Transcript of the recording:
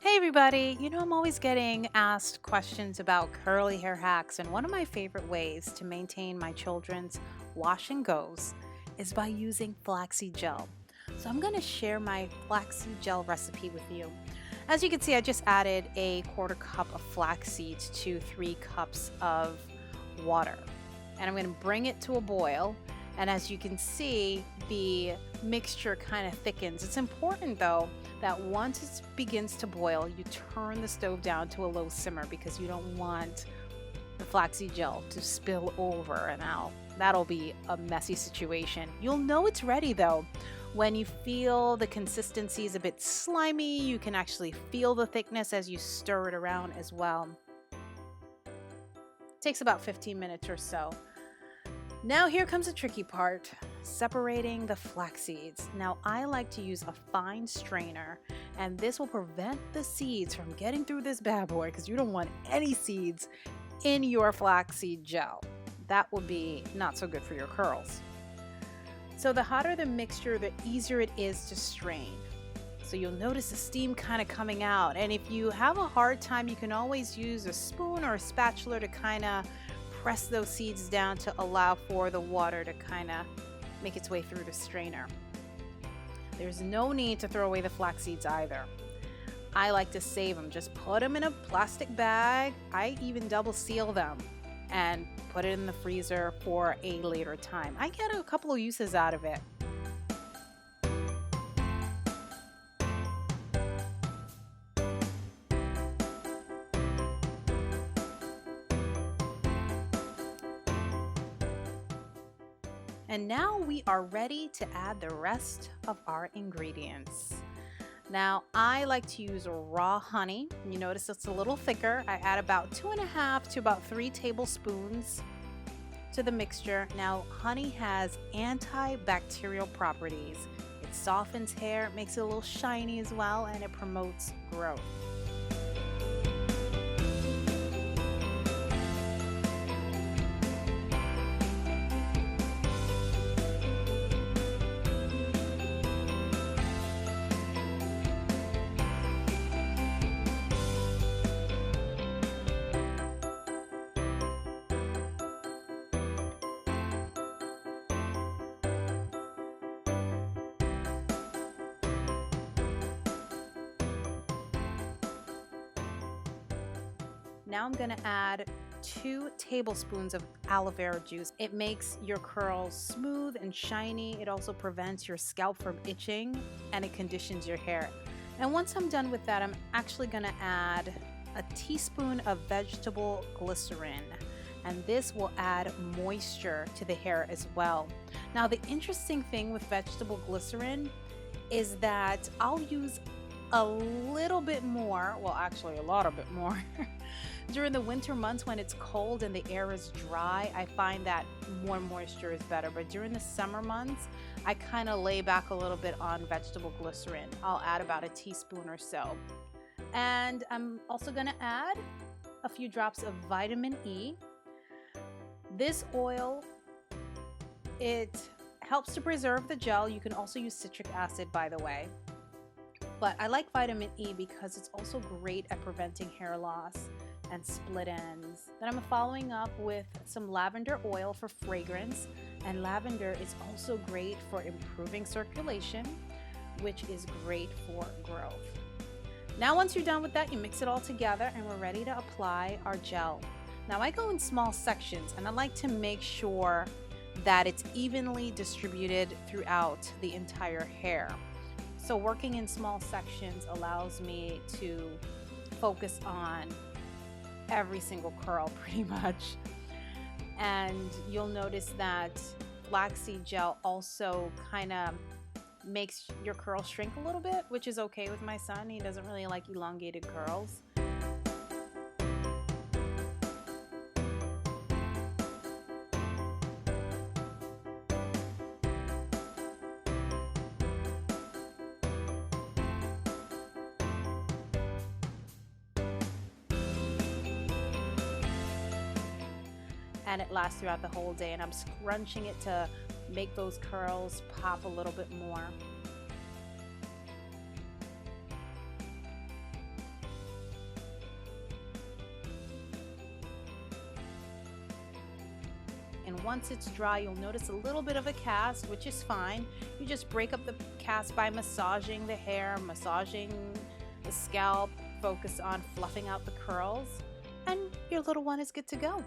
Hey everybody, I'm always getting asked questions about curly hair hacks, and one of my favorite ways to maintain my children's wash and goes is by using flaxseed gel. So I'm going to share my flaxseed gel recipe with you. As you can see, I just added a quarter cup of flax seeds to 3 cups of water, and I'm going to bring it to a boil. And as you can see, the mixture kind of thickens. It's important though that once it begins to boil, you turn the stove down to a low simmer because you don't want the flaxseed gel to spill over, and now that'll be a messy situation. You'll know it's ready though when you feel the consistency is a bit slimy. You can actually feel the thickness as you stir it around as well. It takes about 15 minutes or so. Now here comes the tricky part, separating the flax seeds. Now I like to use a fine strainer, and this will prevent the seeds from getting through this bad boy because you don't want any seeds in your flaxseed gel. That will be not so good for your curls. So the hotter the mixture, the easier it is to strain. So you'll notice the steam kind of coming out, and if you have a hard time, you can always use a spoon or a spatula to kind of press those seeds down to allow for the water to kind of make its way through the strainer. There's no need to throw away the flax seeds either. I like to save them. Just put them in a plastic bag. I even double seal them and put it in the freezer for a later time. I get a couple of uses out of it. And now we are ready to add the rest of our ingredients. Now I like to use raw honey. You notice it's a little thicker. I add about 2.5 to about 3 tablespoons to the mixture. Now honey has anti-bacterial properties. It softens hair, it makes it a little shiny as well, and it promotes growth. Now I'm gonna add 2 tablespoons of aloe vera juice. It makes your curls smooth and shiny. It also prevents your scalp from itching, and it conditions your hair. And once I'm done with that, I'm actually gonna add a teaspoon of vegetable glycerin, and this will add moisture to the hair as well. Now the interesting thing with vegetable glycerin is that I'll use a little bit more, well actually a lot of bit more, during the winter months when it's cold and the air is dry. I find that more moisture is better, but during the summer months I kind of lay back a little bit on vegetable glycerin. I'll add about a teaspoon or so, and I'm also going to add a few drops of vitamin E. This oil, it helps to preserve the gel. You can also use citric acid, by the way. But I like vitamin E because it's also great at preventing hair loss and split ends. Then I'm following up with some lavender oil for fragrance, and lavender is also great for improving circulation, which is great for growth. Now once you're done with that, you mix it all together and we're ready to apply our gel. Now I go in small sections, and I like to make sure that it's evenly distributed throughout the entire hair. So working in small sections allows me to focus on every single curl pretty much. And you'll notice that flaxseed gel also kind of makes your curls shrink a little bit, which is okay with my son. He doesn't really like elongated curls. And it lasts throughout the whole day, and I'm scrunching it to make those curls pop a little bit more. and once it's dry, you'll notice a little bit of a cast, which is fine. You just break up the cast by massaging the hair, massaging the scalp, focus on fluffing out the curls, and your little one is good to go.